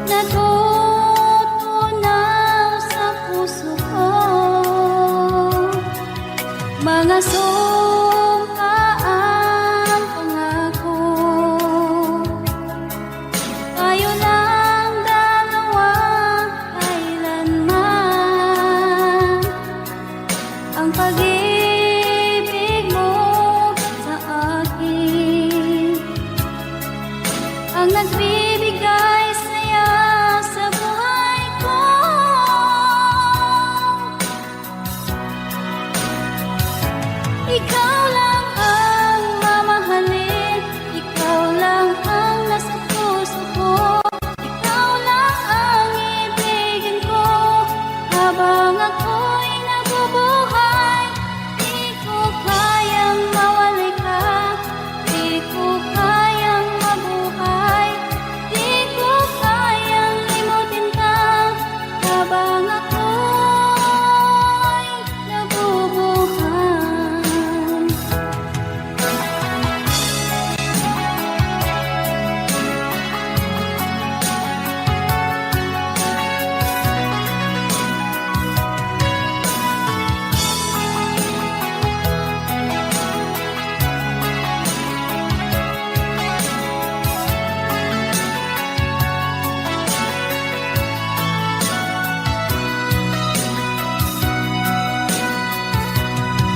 natutunaw sa puso ko. Mga sumpaang pangako, tayo lang dalawa kailanman. Ang pag-ibig mo sa akin ang nagbibigay saya sa buhay ko. Ikaw lang ang mamahalin, ikaw lang ang nasa puso ko. Ikaw lang ang ibigin ko habang ako'y nabubuhay. Di ko kayang mawalay ka, di ko kayang mabuhay, di ko kayang limutin ka habang ako'y nabubuhay.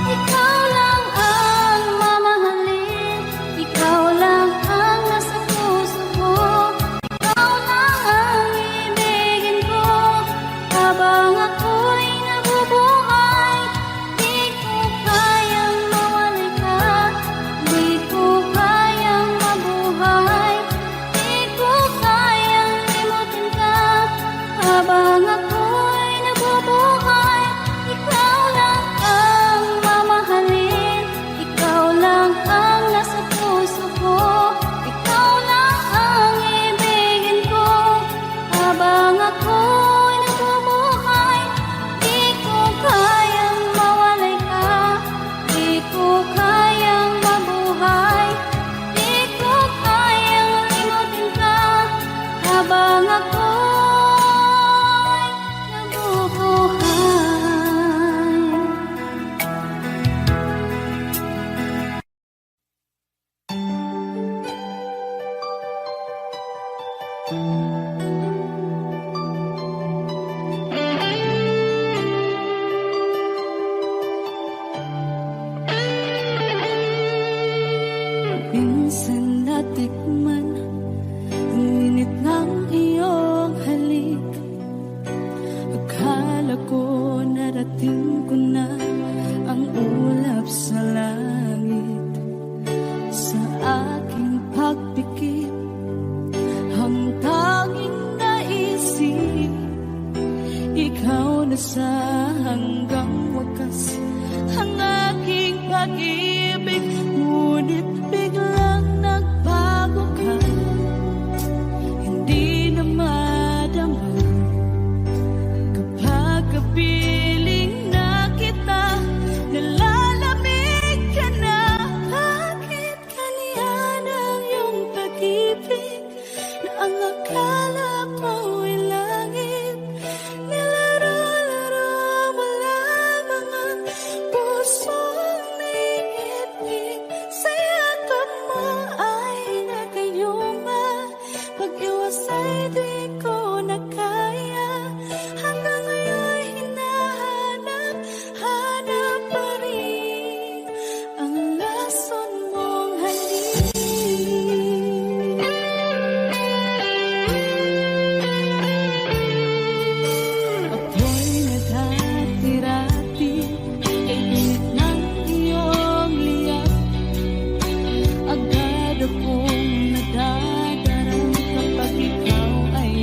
Ikaw lang ang mamahalin, ikaw lang ang nasa puso ko. Ikaw lang ang ibigin ko habang ako'y nabubuhay. Di ko kayang mawalay ka, di ko kayang mabuhay, di ko kayang limutin ka habang ako'y nabubuhay. Ikaw lang ang mamahalin, ikaw lang ang nasa puso ko. Ikaw lang ang ibigin ko habang ako'y nabubuhay. Di ko kayang mawalay ka, di ko kayang mabuhay, di ko kayang limutin ka habang ako'y nabubuhay. Minsan natikman ang init ng iyong halik. Akala ko narating ko na ang ulap sa langit. Sa aking pagpikit, ang tanging naisip, ikaw na sa hanggang wakas ang aking pag-ibig. Ngunit biglang nagbago ka, hindi na madama kapag kapiling na kita. Nalalamig ka na, bakit kaniyan ang iyong pag-ibig na ang akala ko'y langit? Nilaro-laro mo lamang ang pusong naibig. Sa yakap mo ay nagayuma, pag-iwas ay di ko na kaya. Hanggang ngayon hinahanap, hanap pa rin ang lason mong halik. Ako'y naghatirati kay init ng iyong liyab. Agad akong nadadarang kapag ikaw ay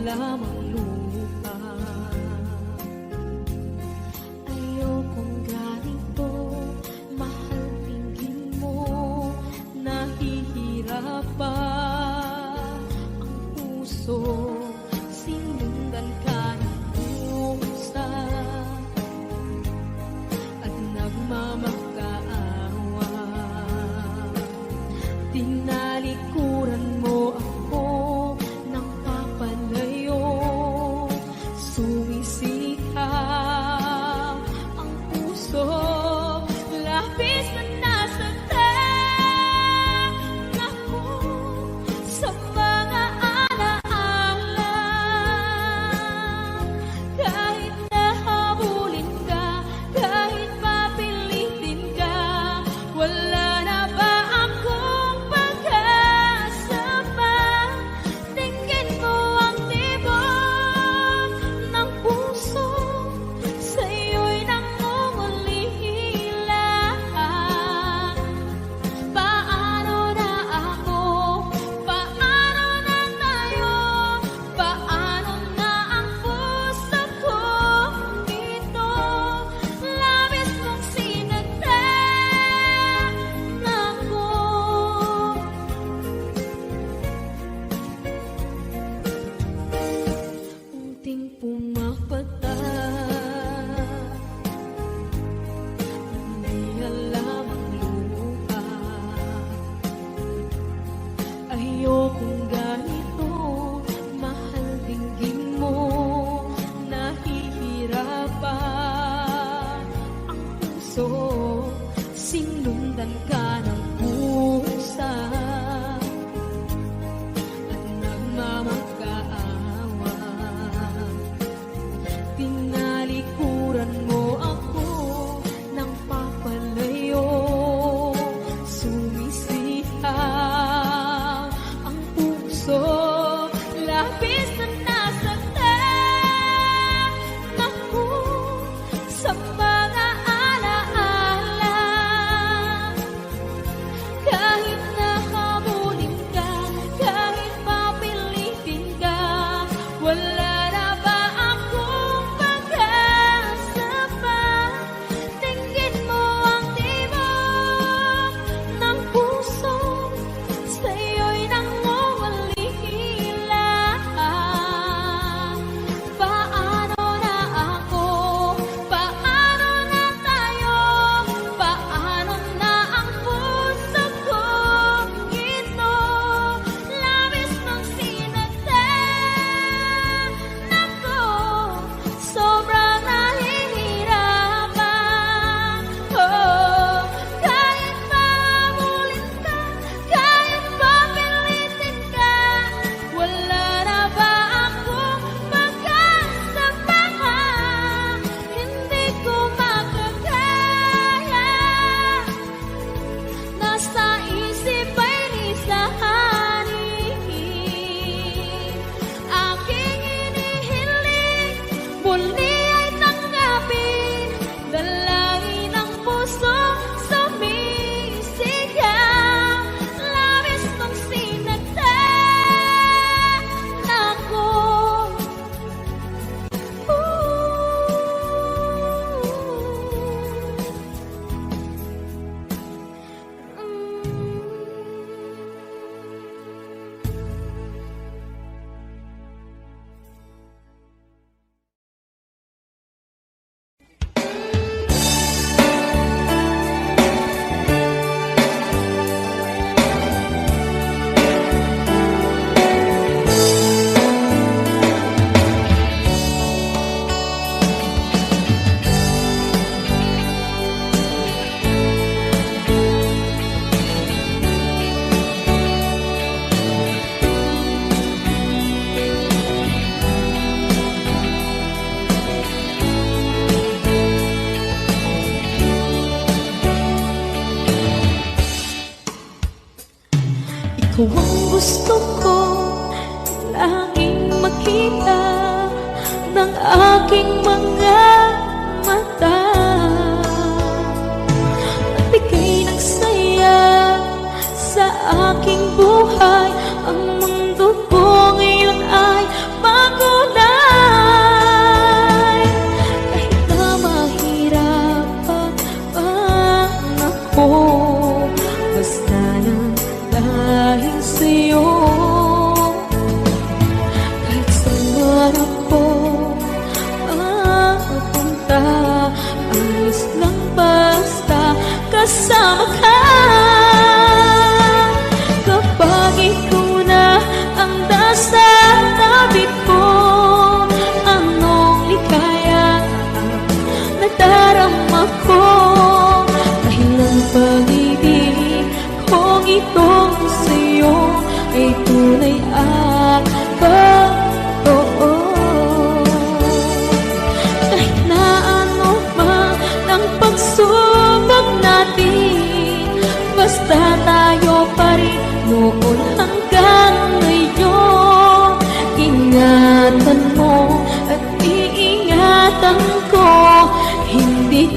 lamang lupa. Ayokong ganito, mahal, tingin mo, nahihirapan ang puso, sinundan ka ng pusa at nagmamakaawa. Tinalikuran mo ako ng papalayo, sumisikap ang puso, labis na nasaktan ako sa mga alaala. Kahit nahabulin ka, kahit papilitin ka, wala na ba akong pag-asa pa? Tingin mo ang tibok ng puso, sa'yo'y nangungulila. Paano na ako? Paano na tayo? Paano na ang puso ko ito? Labis mong sinaktan ako. Unting pumapata, hindi alam ang lupa. Ayokong ganito, mahal, dinggin mo, nahihirapan ang puso, sinundan ka ng pusa at nagmamakaawa. Tinalikuran mo ako ng papalayo, sumisihap ang puso, labis na nasaktan ako sa mga alaala. Kahit nahabulin ka, kahit papilitin ka, wala na ba akong pag-asa pa? Tingin mo ang tibok ng puso, sa'yo'y nangungulila. Paano na ako? Paano na tayo? Paano na ang puso ko ito? Labis mong sinaktan ako, sobrang nahihirapan. Oh, kahit mahabulin ka, kahit papilitin ka, wala na ba akong pag-asa pa? Hindi ko makakaya, nasa isip ay lisahanin. Aking inihiling, muli ay tanggapin, dalangin ng puso, sumisigaw. Labis mong sinaktan ako. Ikaw ang gusto ko laging makita ng aking mga mata. Nagbigay ng saya sa aking buhay. Ang mundo ko ngayon ay bago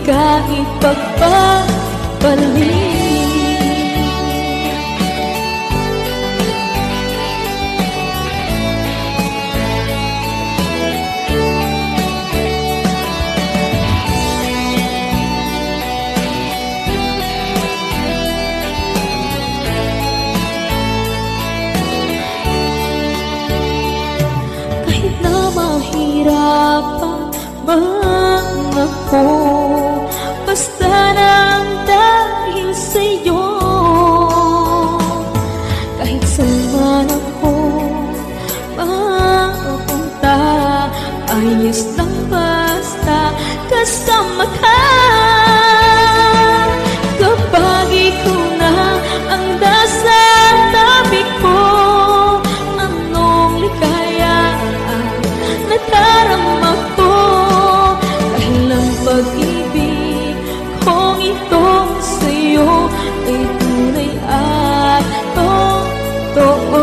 ka ipagpapalit. Kahit na mahirapan man ako, basta lang dahil sa'yo. Kahit saan man ako mapunta, ayos lang basta kasama ka. Kapag ikaw na ang nasa tabi ko, anong ligaya ang nadarama ko. Dahil ang pag-ibig kong ito sa'yo ay tunay at totoo.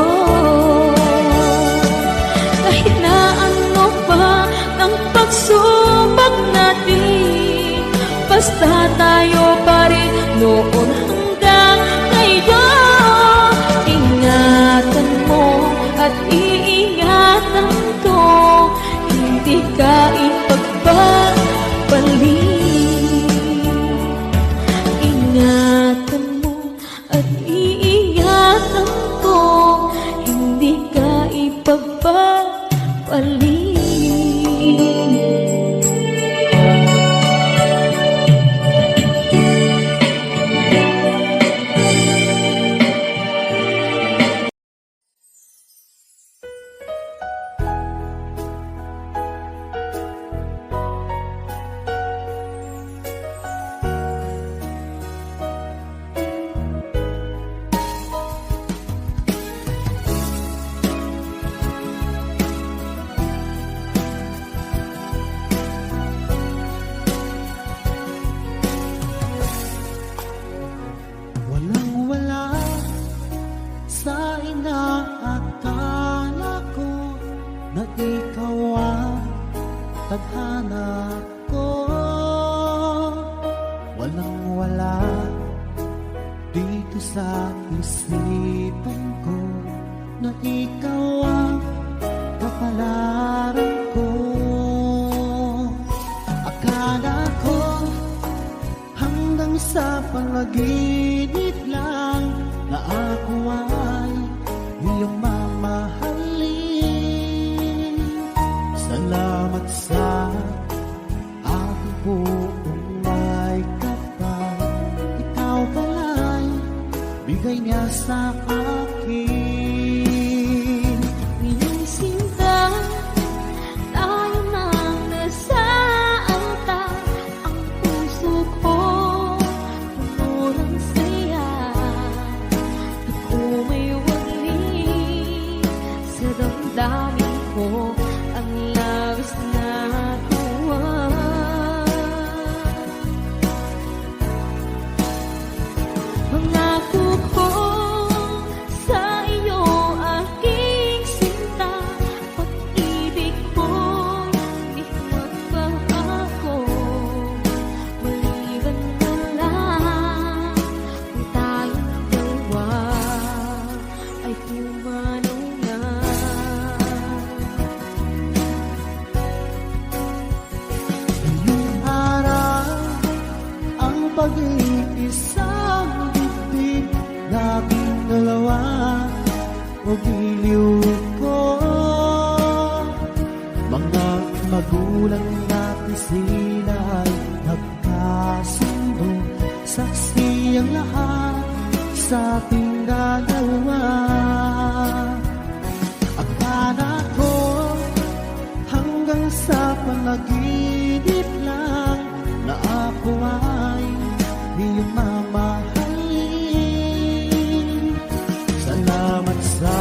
Kahit na ano pa ng pagsubok natin, basta tayo pa rin noon hanggang ngayon. Ingatan mo at iingatan ko, hindi ka ipagpapalit. Ingatan mo at iingatan ko, hindi ka ipagpapalit. Walang-wala sa inaakala ko na ikaw ang tadhana ko. Walang-wala dito sa isipan ko na ikaw ang kapalaran ko. Akala ko hanggang sa panaginip lang na ako ay iyong mamahalin. Salamat sa aking buong may kapal, ikaw pala'y bigay niya sa akin. Ngayong sinta, tayo nang nasa altar. Ang puso ko puno ng saya. Ako may wagli sa damdamin ko, ang labis na tuwa. Pangako ko sa iyo, aking sinta, pag-ibig ko'y di magbabago. Maliban na lang kung tayong dalawa ay pumanaw na. Ngayong araw ang pag-iisang bibig, labing dalawa o giliw ko. Mga magulang natin sila ay nagkasundo, saksi ang lahat sa ating dalawa. Akala ko hanggang sa panaginip lang na ako ay iyong mamahalin. Salamat sa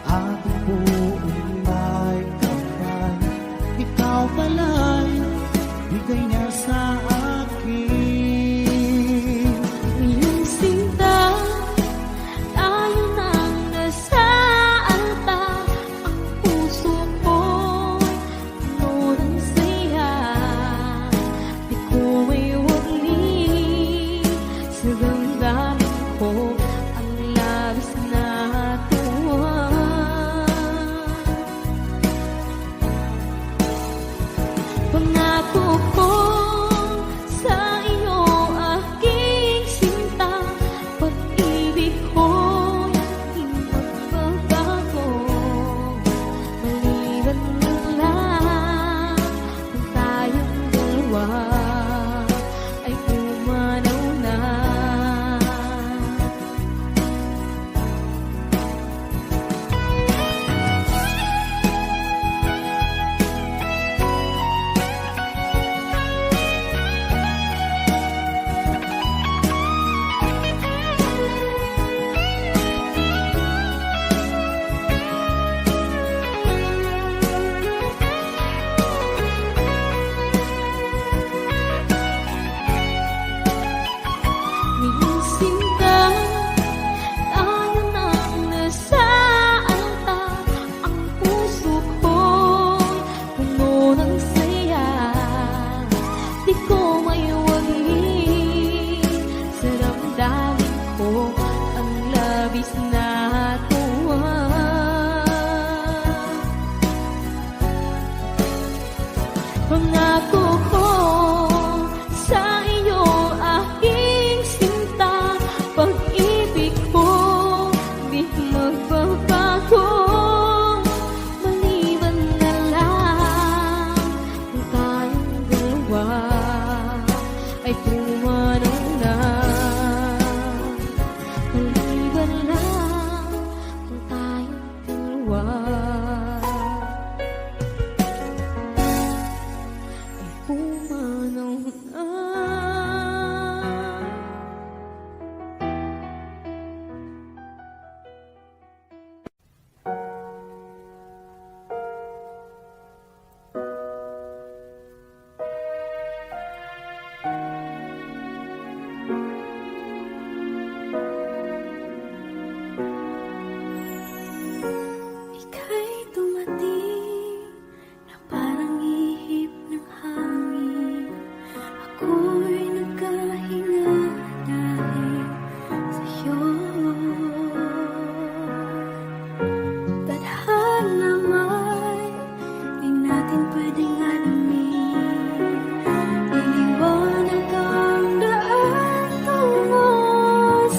aking buong may kapal, ikaw pala'y bigay niya sa akin. Ngayong sinta, tayo nang nasa altar. Ang puso ko puno ng Pangako ko sa iyo, aking sinta, pag-ibig ko di magbabago. Maliban na lang kung tayong dalawa ay pumanaw na. Maliban lang kung tayong dalawa ay pumanaw na. Ika'y dumating na parang ihip ng hangin. Ako'y nagkahinga dahil sa'yo. Tadhana may di natin pwedeng alamin. Iniwanag ang daan tungo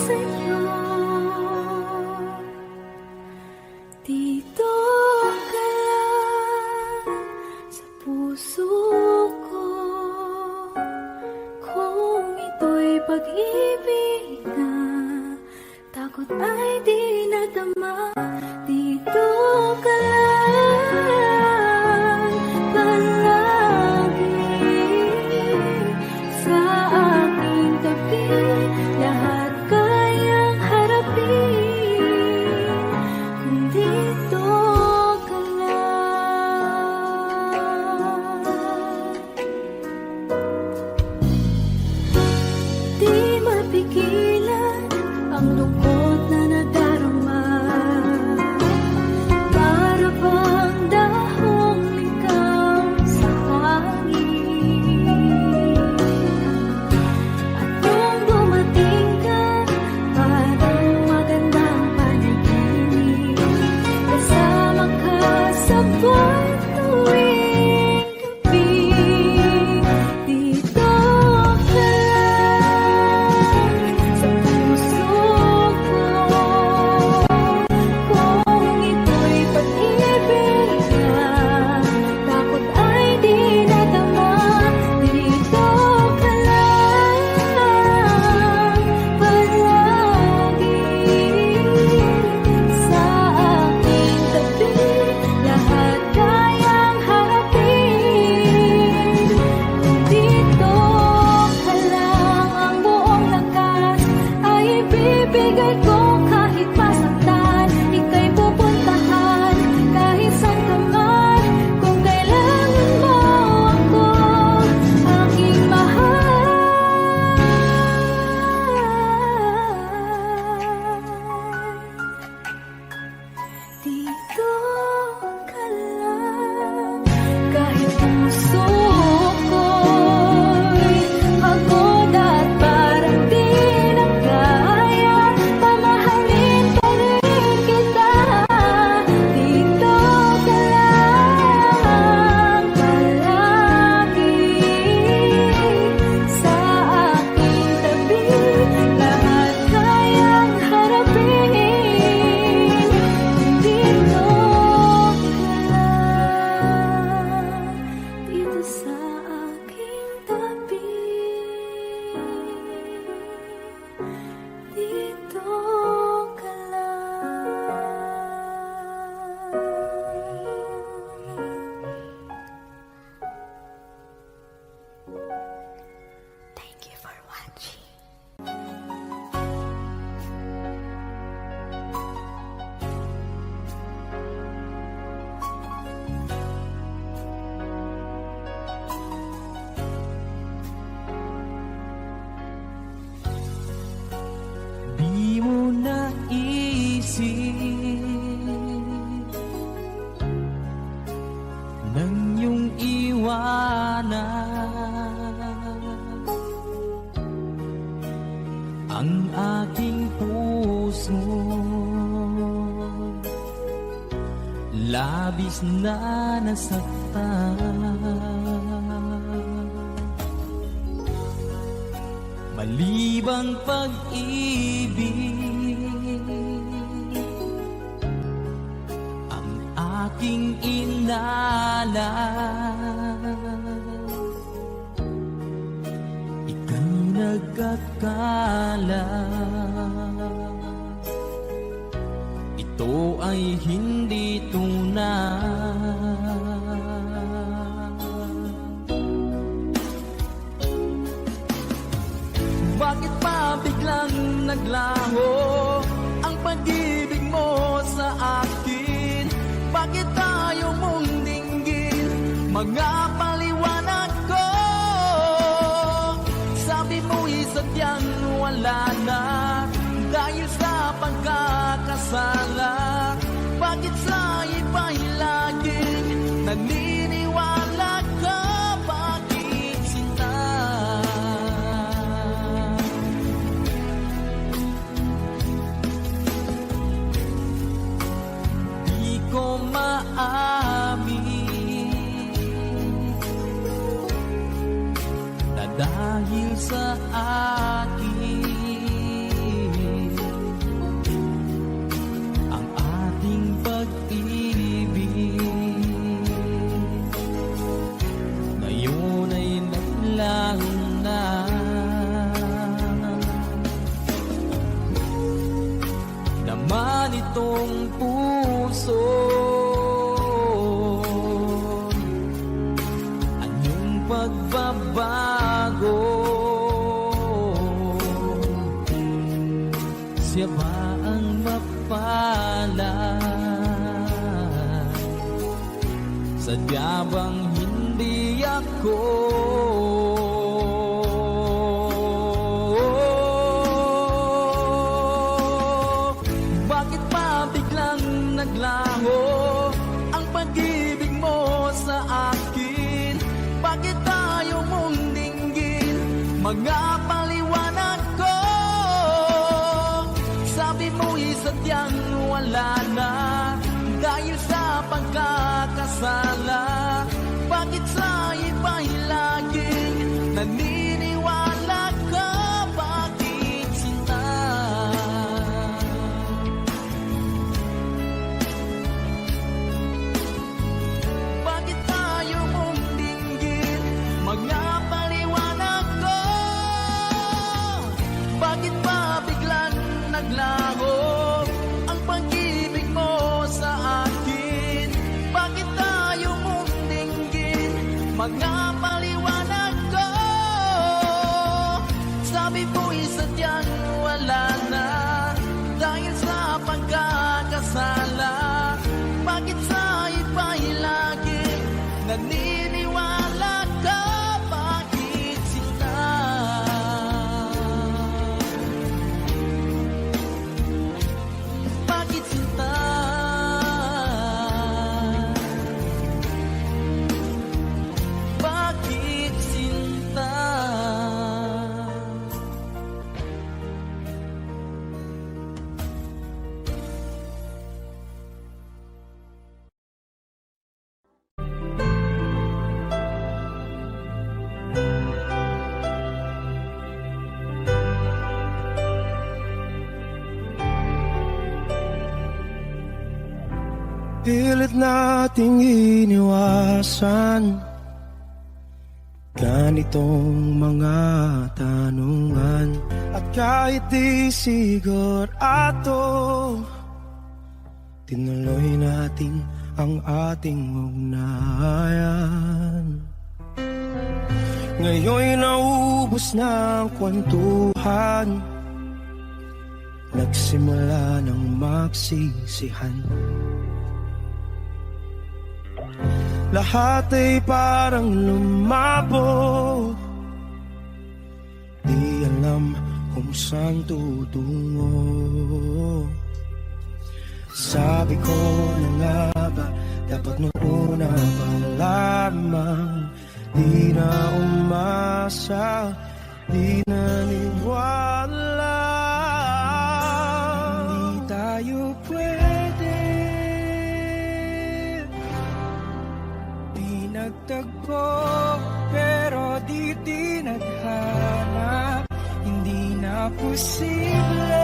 sa'yo. Dito ka lang sa puso ko. Kung ito'y pag-ibig na, takot ay di nadama. Dito ka lang palagi sa aking tabi. Lahat kayang harapin kung dito ka lang. Di mapigilan ang lungkot na nadarama. Para bang dahong ligaw sa hangin. At nung dumating ka, parang magandang panaginip. Kasama ka sa buwan tuwing gabi. Dito ka lang sa puso ko. Kung ito'y pag-ibig na, takot ay di nadama. Dito ka lang palagi sa aking tabi. Lahat kayang harapin kung dito ka lang. Ang buong lakas ay ibibigay ko kahit masaktan. Ika'y pupuntahan kahit saan ka man. Kung kailangan mo ako, aking mahal. Dito ka lang kahit puso ko'y pagod at parang di na kaya. Pamahalin pa rin kita. Dito ka lang palagi sa aking tabi. Lahat kayang harapin kung dito ka lang. Dito sa aking tabi. Dito ka lang. Thank you for watching. Di mo naisip nang iyong iwanan ang aking puso. Labis na nasaktan malibang pag-ibig ang aking inalay. Ika'y nagkakala ito ay hindi tunay. Bakit pa biglang naglaho ang pag-ibig mo sa akin? Bakit tayo mong dinggin mga paliwanag ko? Sabi mo'y sadyang wala na dahil sa pagkakasala. Bakit sa iba'y laging naniniwala ka? Bakit sinta? Di ko maamin na dahil sa akin ngayon ay naglaho na. Naman itong puso anyong pagbabago, siya ba ang mapalad? Sadya bang hindi ako? Bakit pa biglang naglaho ang pag-ibig mo sa akin? Bakit tayo mong dinggin mga paliwanag ko? Sabi mo'y sadyang wala na dahil sa pagkakasala. Bakit sa iba'y laging naniniwala ka? Bakit sinta? Bakit tayo mong dinggin mga paliwanag ko? Bakit pa biglang naglaho ang pag-ibig mo sa akin? Bakit tayo mong dinggin mga paliwanag ko? Sabi mo'y sadyang wala na dahil sa pagkakasala. Bakit sa iba'y lagi naniniwala ka? Bakit sinta? Bakit sinta? Bakit sinta? Pilit nating iniwasan ganitong mga tanungan. At kahit di sigurado, tinuloy natin ang ating ugnayan. Ngayon'y naubos na ang kwentuhan, nagsimula ng magsisihan. Lahat ay parang lumabo, di alam kung saan tutungo. Sabi ko na nga ba, dapat nung una pa lamang, di na umasa, di naniwala. Hindi tayo pwede, di nagtagpo, pero di naghanap. na posible.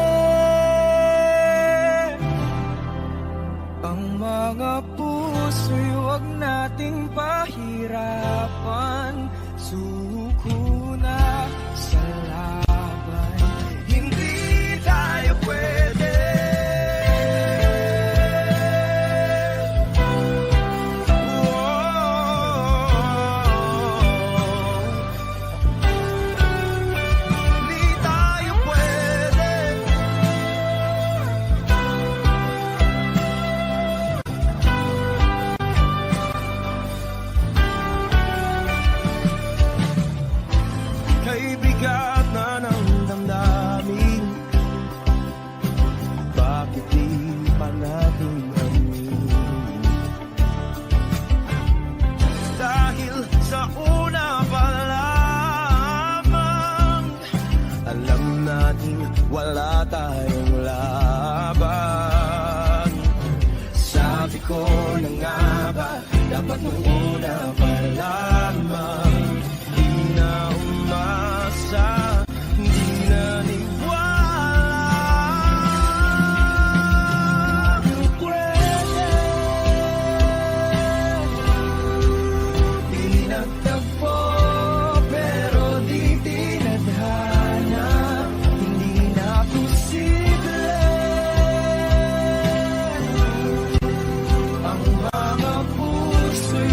Ang mga puso'y huwag nating pahirapan. Suko na sa laban, hindi tayo pwede. Hindi tayo pwede. Kay bigat na ng damdamin, bakit di pa natin amin? Dahil sa una pa lamang, alam natin wala tayong laban. Sabi ko na nga ba, dapat nung una pa lamang, di na umasa, di na niwala. Pwede, di nagtagpo, pero di tinadhana, hindi na posible. Ang mga puso'y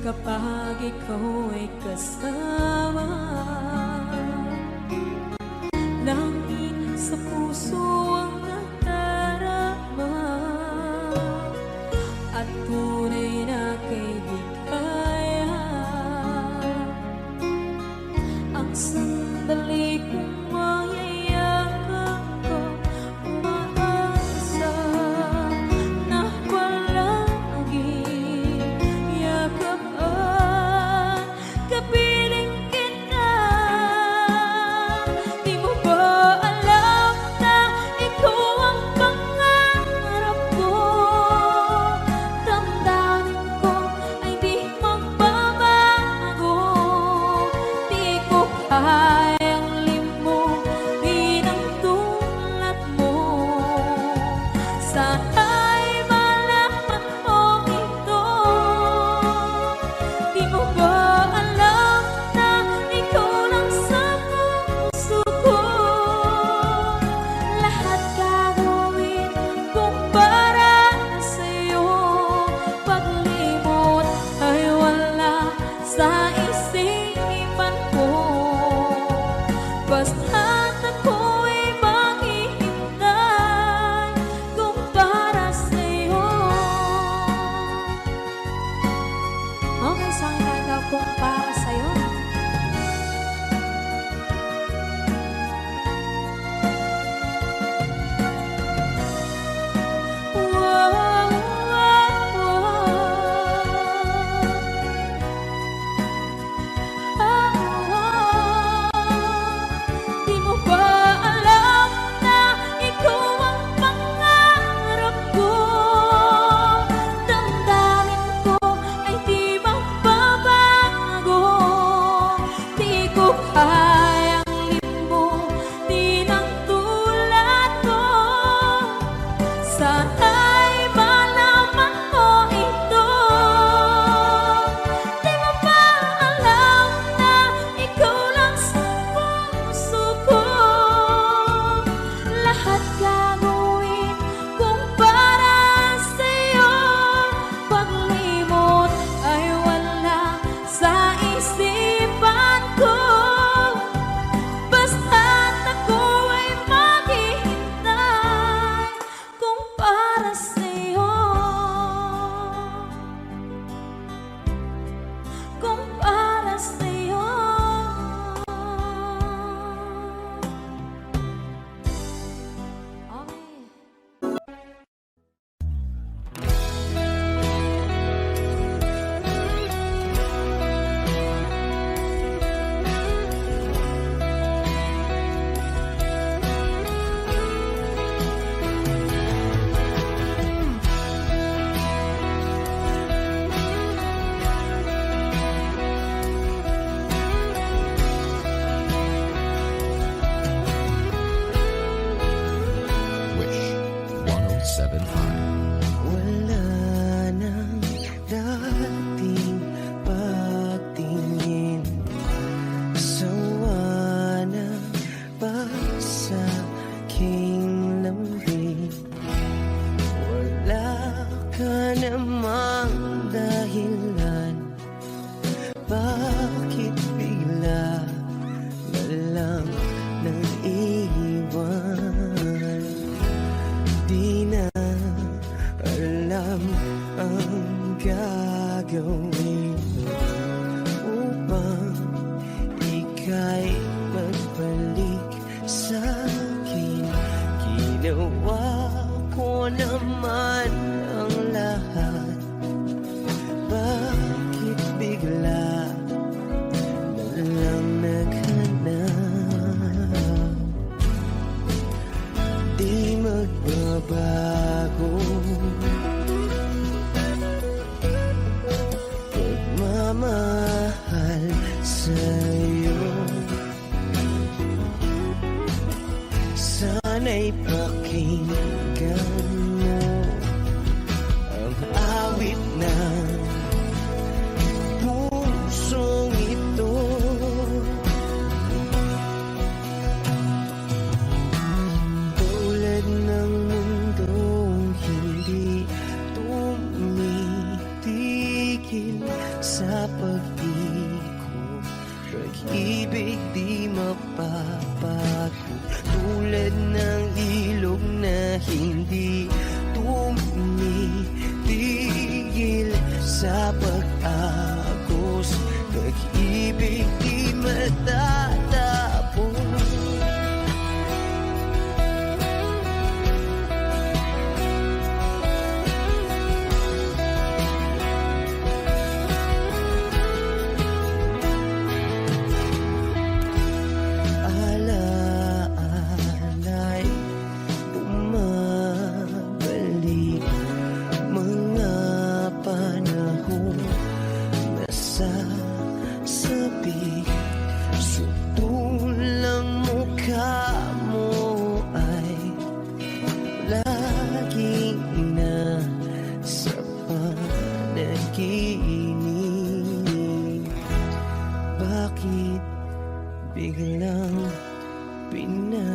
kapag ikaw ay kasama. Langit sa puso ang nadarama at tunay na kaibigan. Ang sandali kong mayayakap ko, umaasa na palaging yakap at kapiling kita. Di mo ba alam na ikaw ang pangarap ko? Damdamin ko ay di magbabago. Di ko kayang limutin ang tulad mo. Sana'y malaman mo ito. Di mo ba alam na ikaw lang sa puso ko? Lahat gagawin kung para sa'yo. Paglimot ay wala sa isipan ko. Basta't ako'y maghihintay kung para sa'yo. Okay, saan kanta kung para sa'yo? Wow, wow, Di mo ba alam na ikaw ang pangarap ko? Damdamin ko ay di magbabago. Di ko kayang limutin ang tulad ko. Sana'y malaman mo ito. Di mo ba alam na ikaw lang sa puso ko? Lahat gagawin kung para sa'yo. Paglimot ay wala sa isipan ko. Basta't ako ay maghihintay kung para sa'yo. Kung para sa'yo. Okay. Wish 1075. Wala nang dating pagtingin, sawa na pagsa'king lambing. Wala ka namang dahilan, bakit bigla na lang nag-iwan? Di na alam ang gagawin upang ika'y magbalik sa'kin. Ginawa ko naman ang lahat, bakit bigla na lang naghanap? Di magbabago pag-ibig di matatapos. Alaala'y bumabalik, mga panahon nasasabi. Sutulang mukha mo ay laging nasa panaginip. Bakit biglang pinabalik?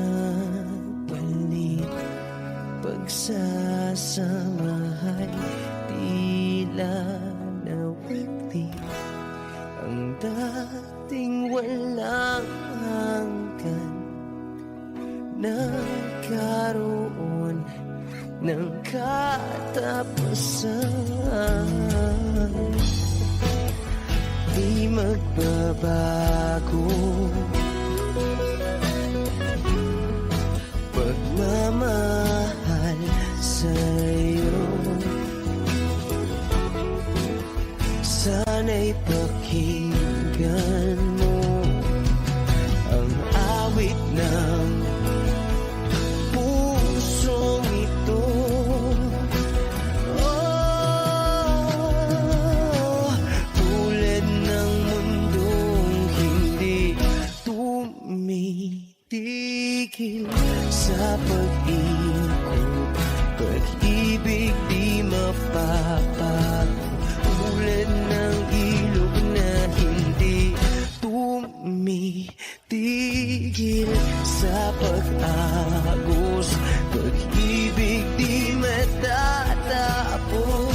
Pagsasamahay tila nawagli. Ang dating walang hanggan nagkaroon ng katapusan. Di magbabago pagmamahal sa'yo. Sana'y pakinggan mo ang awit ng pusong ito. Oh, tulad ng mundong hindi tumitigil sa pag-ikot, pag-ibig di mapapago. Tulad ng ilog na hindi tumitigil sa pag-agos, pag-ibig di matatapos.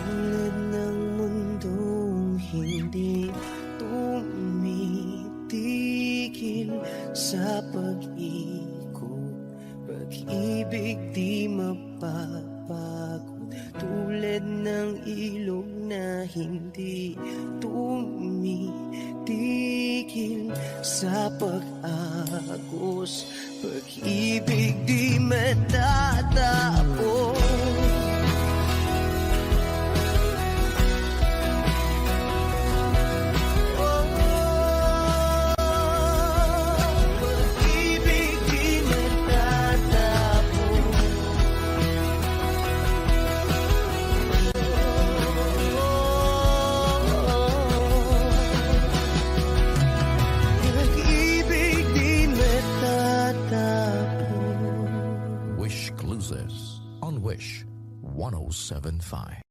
Tulad ng mundong hindi tumitigil sa pag-ikot, pag-ibig di mapapagod. Tulad ng ilog na hindi tumitigil sa pag-agos, pag-ibig di matatapos. Wish Cruises on Wish 107.5.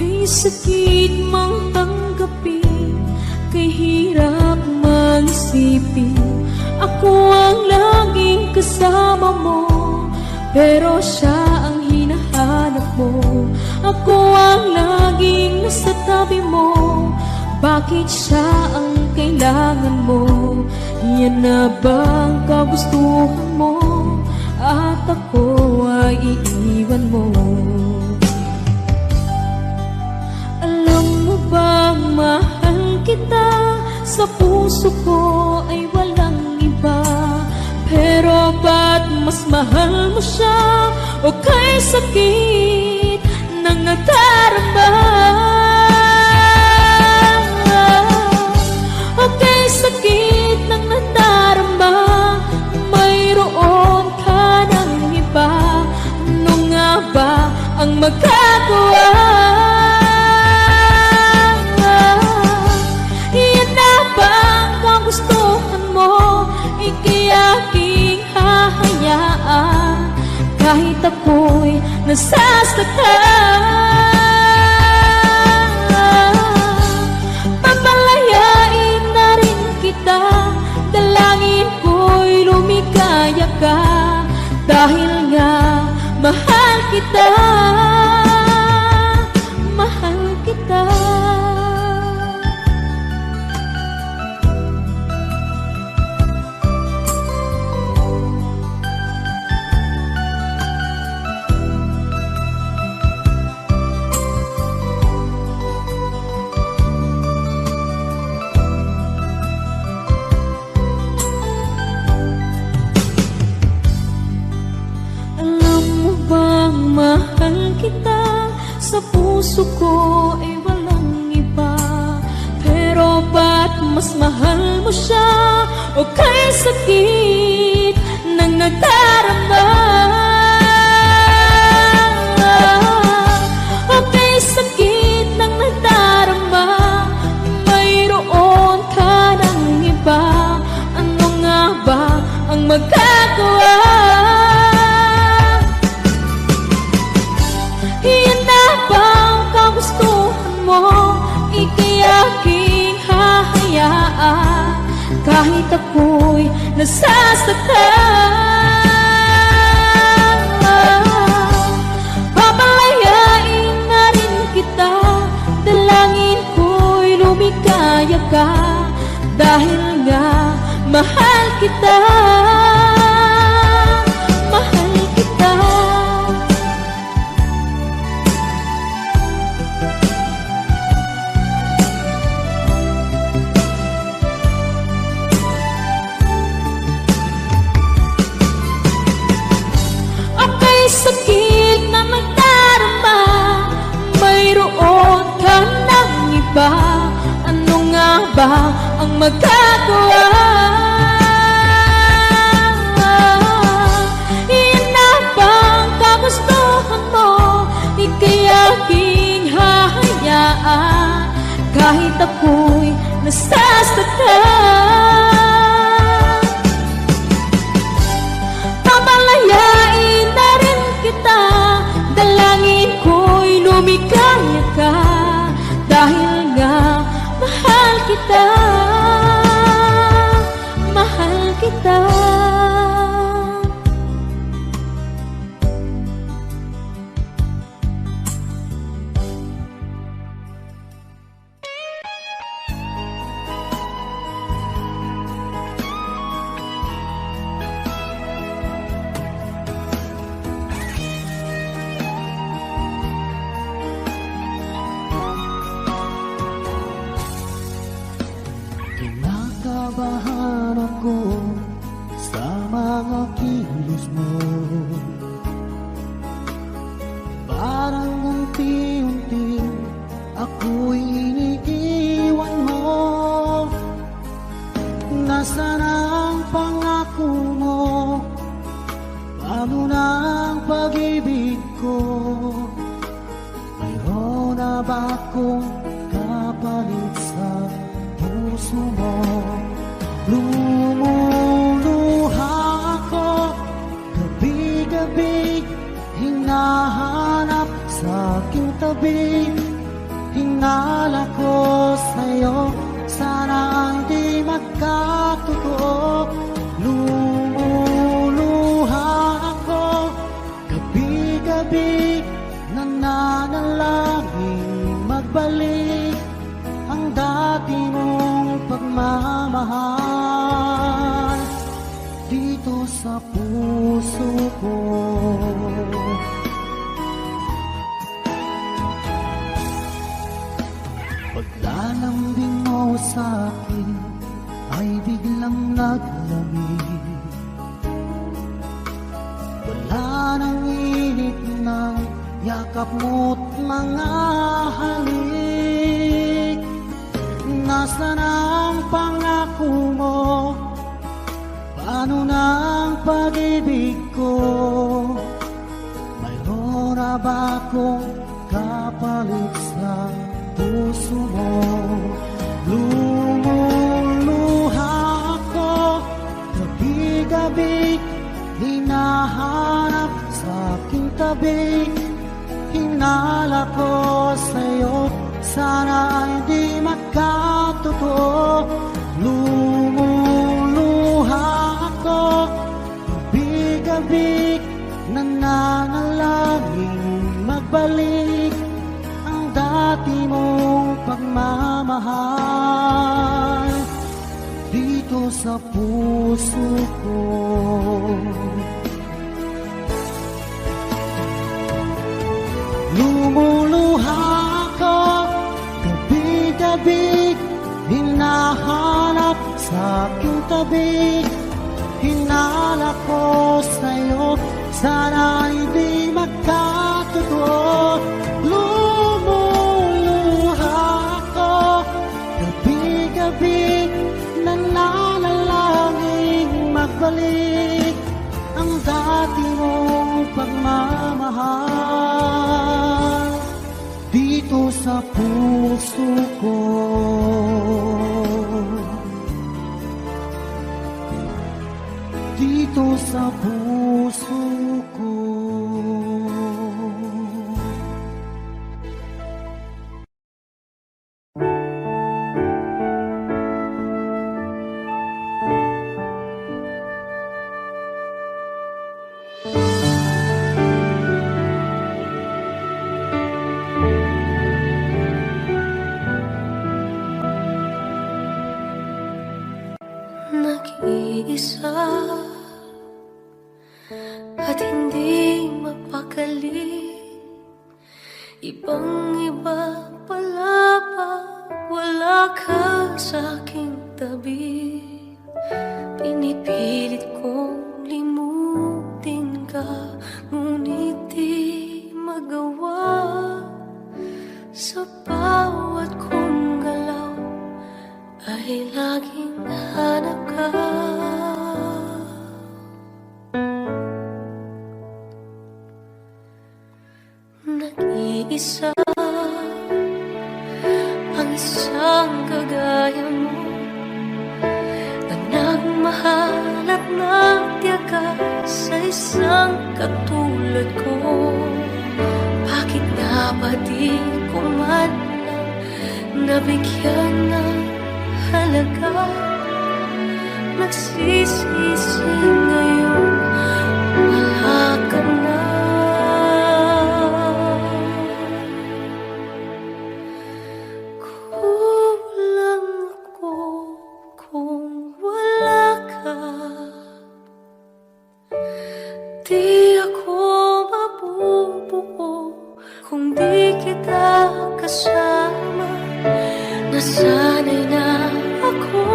Kay sakit mang tanggapin, kay hirap mang isipin, ako ang laging kasama mo, pero siya ang hinahanap mo. Ako ang laging nasa tabi mo, bakit siya ang kailangan mo? Yan na bang kagustuhan mo, at ako ay iiwan mo? Alam mo bang mahal kita, sa puso ko ay walang iba. Pero ba't mas mahal mo siya, o kay sakit ng nadarama? ba ang magagawa? Iyan na ba ang kagustuhan mo? Ika'y aking hahayaan kahit ako'y nasasaktan. Papalayain na rin kita, dalangin ko'y lumikaya ka, dahil nga mahal kita, mahal kita. Mahal kita, sa puso ko ay walang iba. Pero ba't mas mahal mo siya? O kay sakit ng nadarama? O kay sakit ng nadarama, mayroon ka ng iba. Ano nga ba ang magagawa? Ika'y aking hahayaan kahit ako'y nasasaktan. Papalayain na rin kita, dalangin ko'y lumikaya ka, dahil nga mahal kita, mahal kita. Sakit na magdarama, mayroon ka ng iba. Ano nga ba ang magagawa? Iyan na ba ang kagustuhan mo? Ika'y aking hahayaan kahit ako'y nasasaktan. Papalayain na rin kita, dalangin ko'y lumikaya ka, dahil nga mahal kita, mahal kita. Kinakabahan ako sa mga kilos mo, parang unti-unti ako'y iniiwan mo. Nasaan ang pangako mo? Paano na ang pag-ibig ko? Mayroon na ba akong kapalit sa puso mo? Lumuluha ako, gabi-gabi hinahanap sa aking tabi. Hinala ko sa'yo, sana hindi magkatotoo. Lumuluha ako, gabi-gabi nananalangin magbalik ang dati mong pagmamahal dito sa puso ko. Paglalambing mo sa'kin ay biglang naglamig. Wala nang init ng yakap mo't mga halik. Nasaan ang pangako mo? Paano na ang pag-ibig ko? Mayroon tabi. Hinala ko sa'yo, sana ay di magkatotoo. Lumuluha ako, bigabig, nananalangin magbalik ang dati mong pagmamahal dito sa puso ko. Lumuluha ako, gabi-gabi, hinahanap sa aking tabi. Hinala ko sa'yo, sana hindi magkatotoo. Lumuluha ako, gabi-gabi, nananalangin magbalik ang dati mong pagmamahal dito sa puso ko. Dito sa puso ko. Nag-iisa at hindi mapakali, ibang-iba pala pa wala ka sa aking tabi. Pinipilit kong limutin ka, ngunit di magawa. Sa bawat kong galaw ay laging hanap ka. Nag-iisa ang isang kagaya mo, na nagmahal at nagtiyaga sa isang katulad ko. Bakit nga ba di ko man lang nabigyan ng halaga? Nagsisisi ngayon, wala ka na. Kulang ako kung wala ka. Di ako mabubuo kung di kita kasama. Nasanay na ako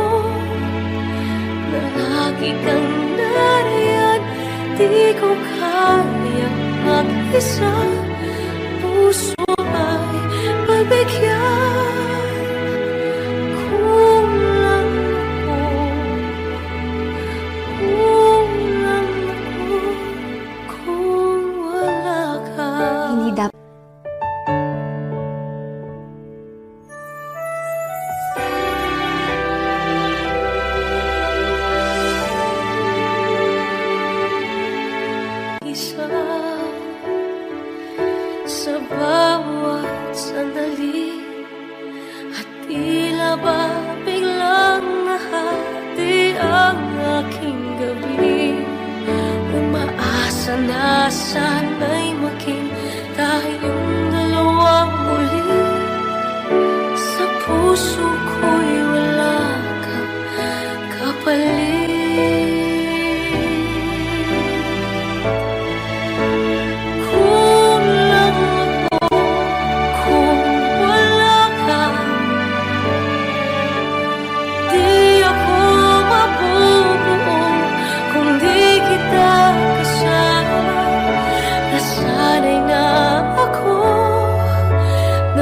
na lagi kang nariyan. Di ko kaya mag-isa, puso ay pagbigyan. Kulang ako kung wala ka. Hindi dapat isa sa bawat sandali, at tila ba biglang nahati ang aking gabi. Umaasa na sana'y maging tayong dalawang muli. Sa puso ko'y wala kang kapalit.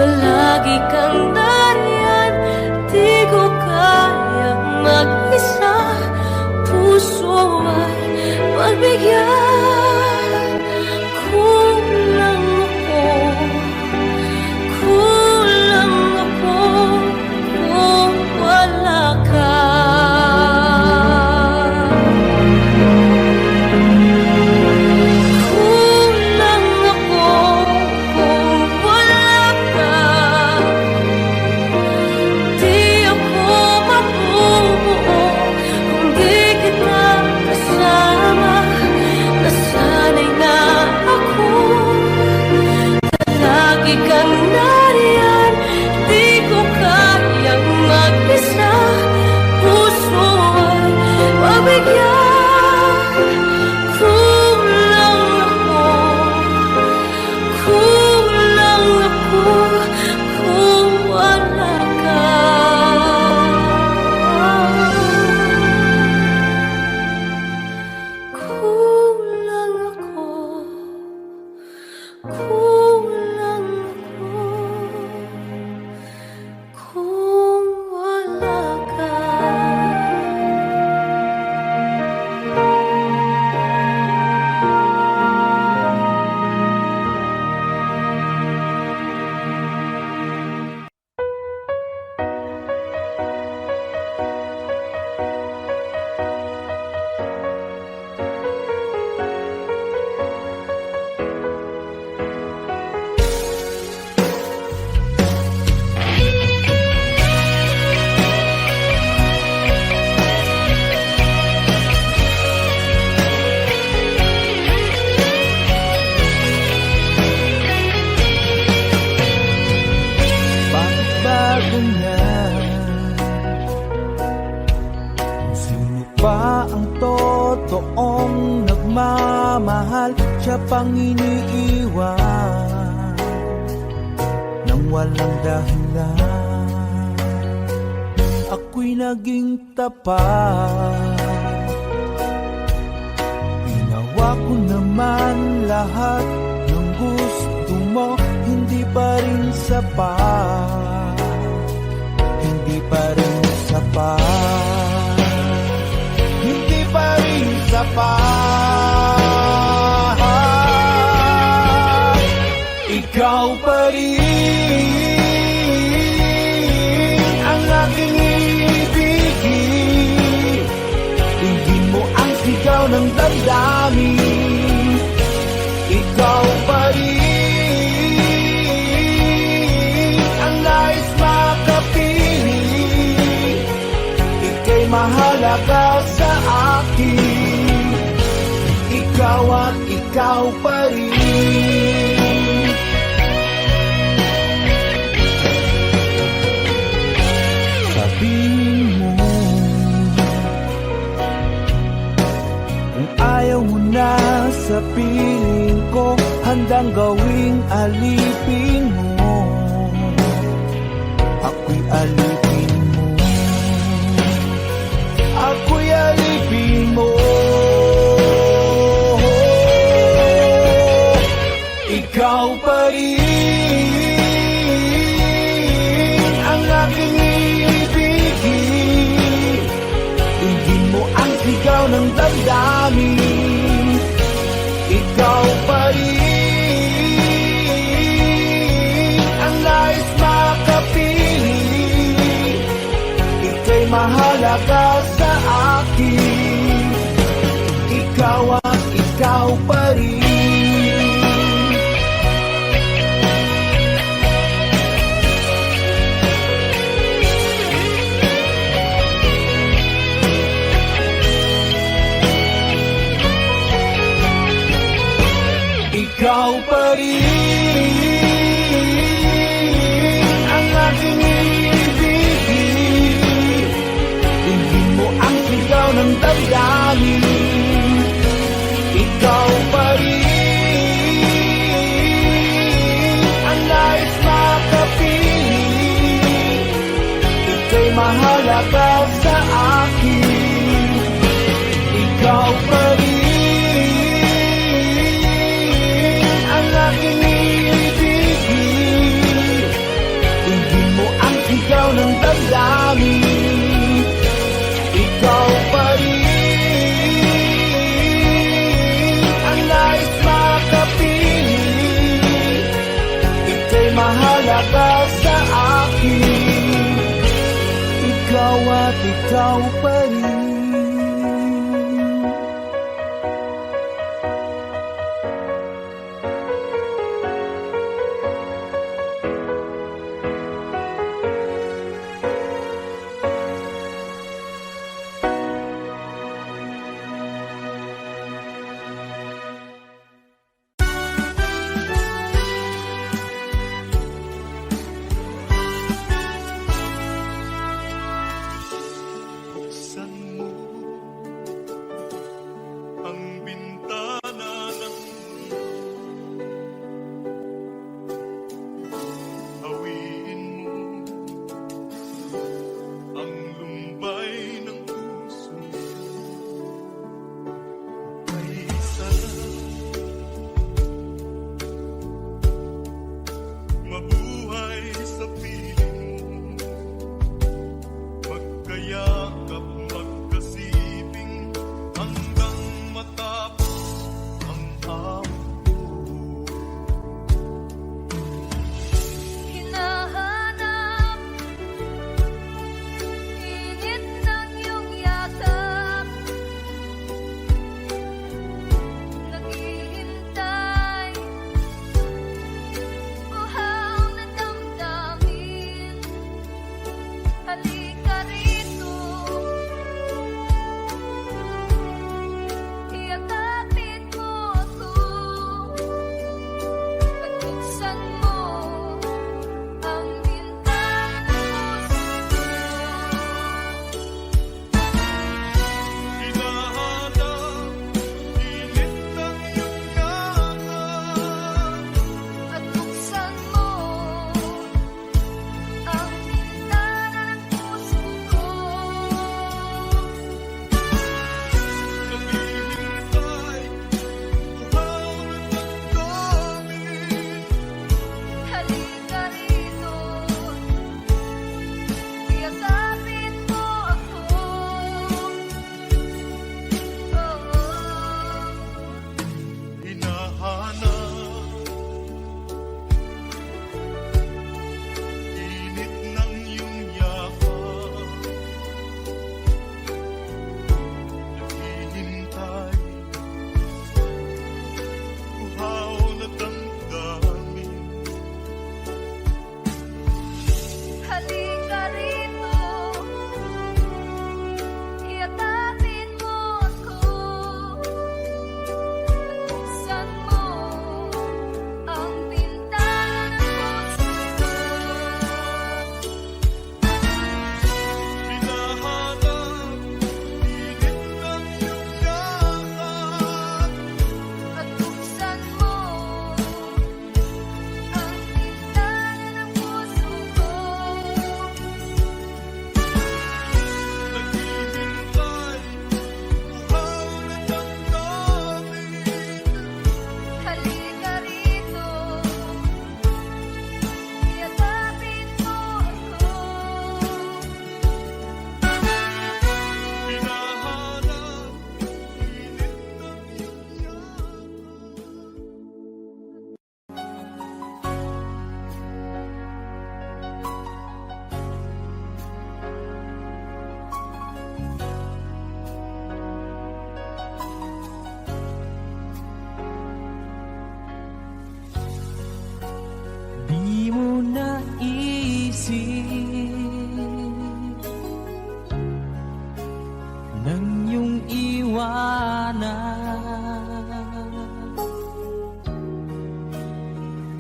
Lagi kang nariyan, di ko kayang mag-isa, puso ay pagbigyan. Kulang ako kung wala ka. Kulang Kulang ako kung wala ka. Bakit ba ganyan? Kung sino pa ang totoong nagmamahal, siya pang iniiwan nang walang dahilan. Ako'y naging tapat, ginawa ko naman lahat ng gusto mo, hindi pa rin sapat, hindi pa rin sapat, hindi pa rin sapat. Ikaw pa rin ang aking ibigin, tingin mo ang sigaw ng damdamin. Ikaw pa rin ang nais makapiling, ika'y mahalaga sa akin. Ikaw at ikaw pa rin. Sabihin mo kung ayaw mo na sa piling ko, handang gawing alipin mo. Ako'y alipin mo, ako'y alipin mo. Ikaw pa rin ang aking ibigin, tingin mo ang sigaw ng damdamin. Ikaw pa rin ang nais makapiling, ika'y mahalaga sa akin. Ikaw at ikaw pa rin. Ikaw pa rin ang aking ibigin, tingin mo ang sigaw ng damdamin. Ikaw pa rin ang nais makapiling, ika'y mahalaga sa akin. Ikaw pa rin ang aking ibigin, tingin mo ang sigaw ng damdamin. Ikaw pa rin ang nais makapiling, ika'y mahalaga sa akin. Ikaw at ikaw pa rin.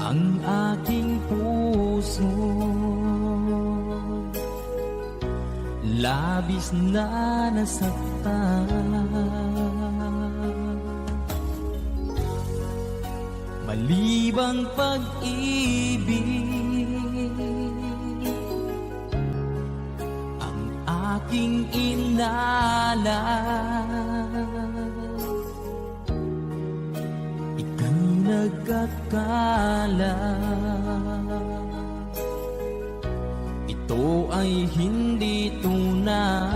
ang aking puso. Labis na nasaktan, malibang pag-ibig ang aking inalas. Ika'y nagkakala, ito ay hindi tunay.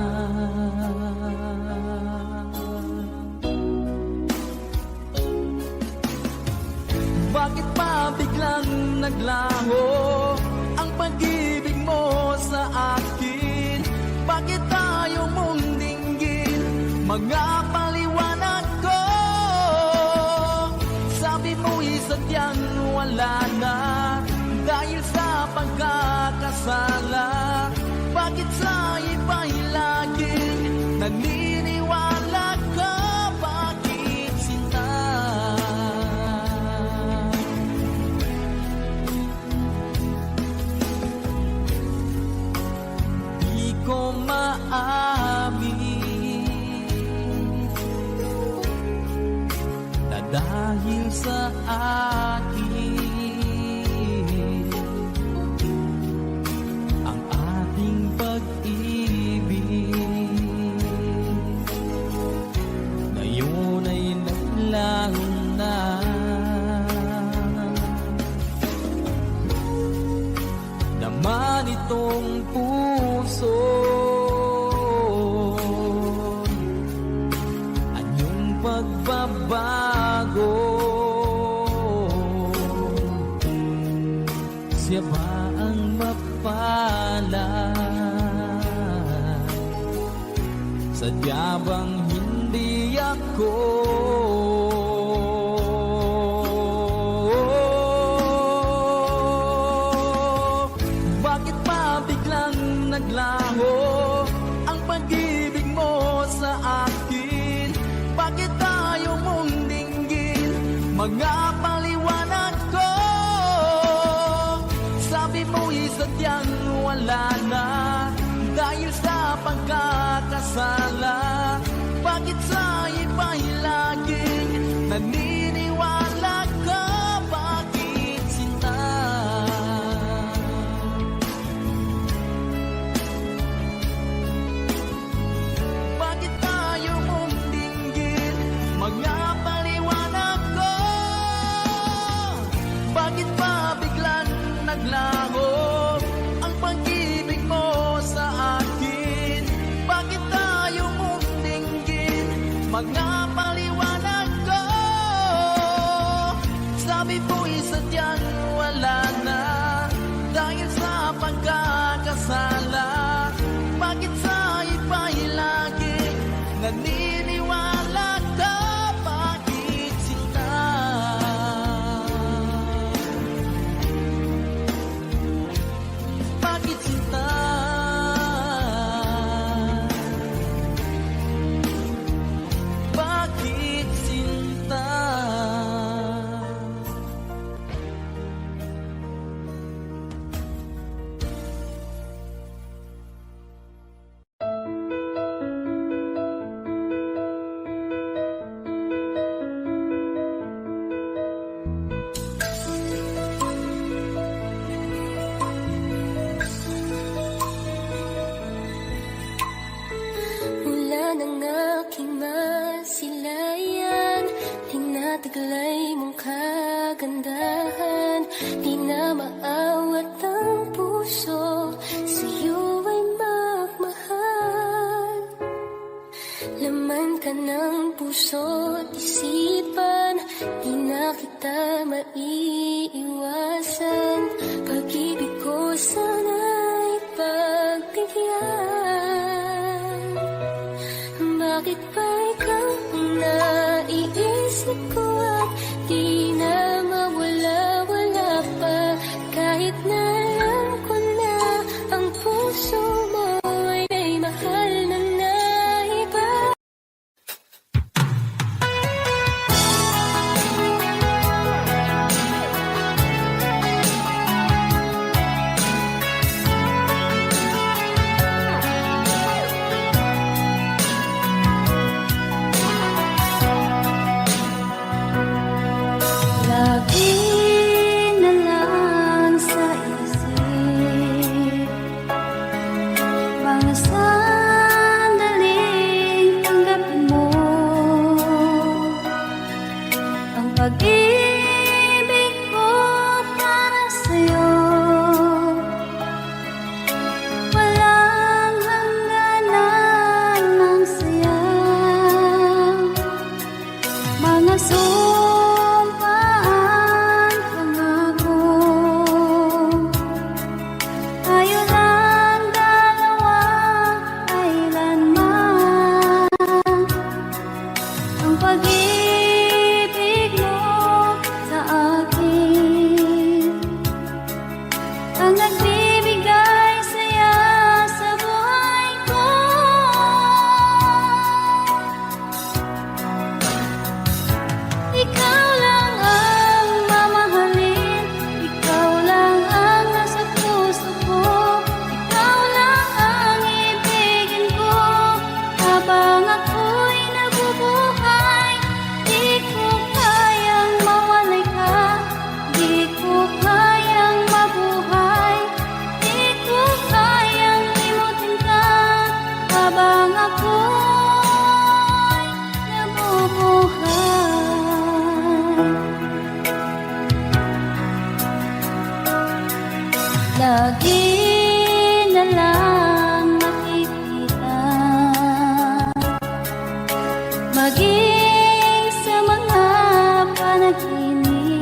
Bakit pa biglang naglaho ang pag-ibig mo sa akin? Bakit tayo mong dinggin mga paliwanag ko? Sabi mo'y sadyang wala na dahil sa pagkakasala. Bakit sa iba'y laging naniniwala ka? Bakit sinta? Di ko maamin na dahil sa akin ang ating pag-ibig ngayon ay naglaho na. Naman itong puso anyong pagbabago. Siya ba ang mapalad? Sadya bang hindi ako? Bakit pa biglang naglaho ang pag-ibig mo sa akin? Bakit tayo mong dinggin mga paliwanag ko? Sabi mo'y sadyang wala na dahil sa pagkakasala. Bakit sa iba'y laging naniniwala ka? Bakit sinta? Bakit tayo mong dinggin mga paliwanag ko? Bakit pa biglang naglaho ang pag-ibig mo sa akin? Bakit tayo mong dinggin mga paliwanag ko? Sabi mo'y sadyang wala na dahil sa pagkakasala. Bakit sa iba'y laging naniniwala ka? Bakit sinta? Bakit sinta? Bakit sinta? Mula ng aking masilayan, tinataglay mong kagandahan. Di na maawat ang puso, sa'yo ay magmahal. Laman ka ng puso't isipan, di na kita maiiwasan. Pag-ibig ko sana'y pagbigyan. Bakit ba ikaw ang naiisip ko at di na mawala? lagi na lang makikita. Maging sa mga panaginip,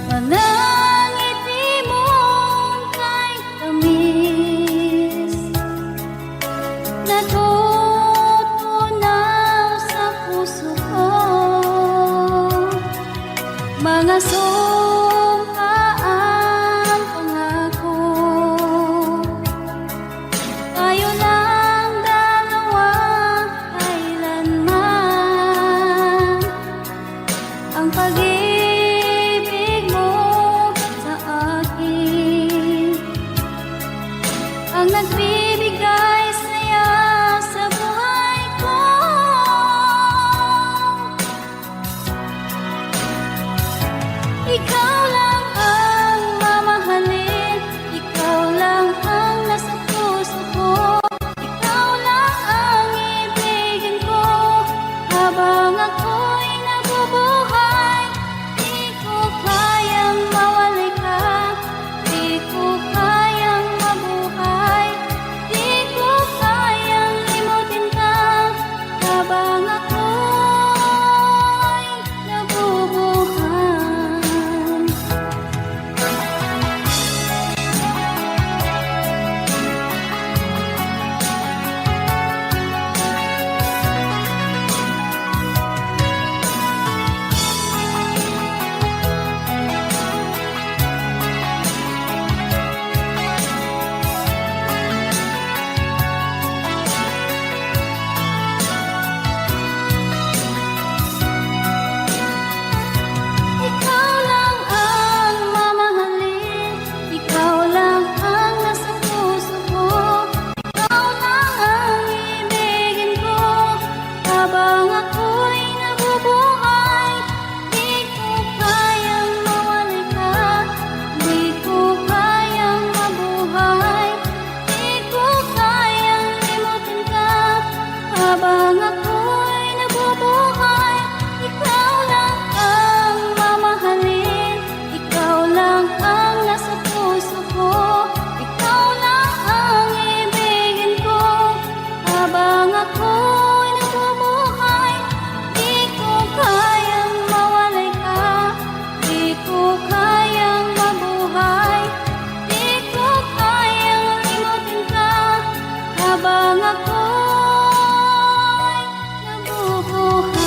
walang ngiti mong kahit tamis, natutunaw sa puso ko. Mga sumpaang pangako, tayo lang dalawa kailanman. Ang pag-ibig mo sa akin ang nagbibigay saya sa buhay ko. Ikaw lang ang mamahalin, ikaw lang ang nasa puso ko, ikaw lang ang ibigin ko habang ako'y nabubuhay. Di ko kayang mawalay ka, di ko kayang mabuhay, di ko kayang limutin ka habang ako'y nabubuhay. Ikaw lang ang mamahalin, ikaw lang ang nasa puso ko, ikaw lang ang ibigin ko habang ako'y nabubuhay. Di ko kayang mawalay ka, di ko kayang mabuhay, di ko kayang limutin ka habang ako'y nabubuhay. Ikaw lang ang mamahalin, ikaw lang ang nasa puso ko, ikaw lang ang ibigin ko habang ako'y nabubuhay. Di ko kayang mawalay ka, di ko kayang mabuhay, di ko kayang limutin ka habang ako'y nabubuhay.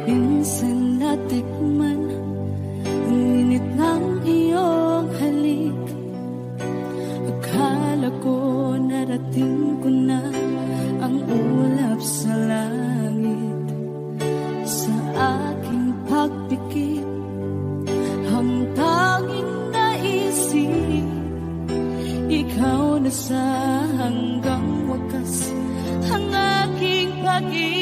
Minsan natikman ang init ng iyong halik. Akala ko narating ko na ang ulap sa langit. Sa aking pagpikit, ang tanging naisip, ikaw na sa hanggang wakas ang aking pag-ibig.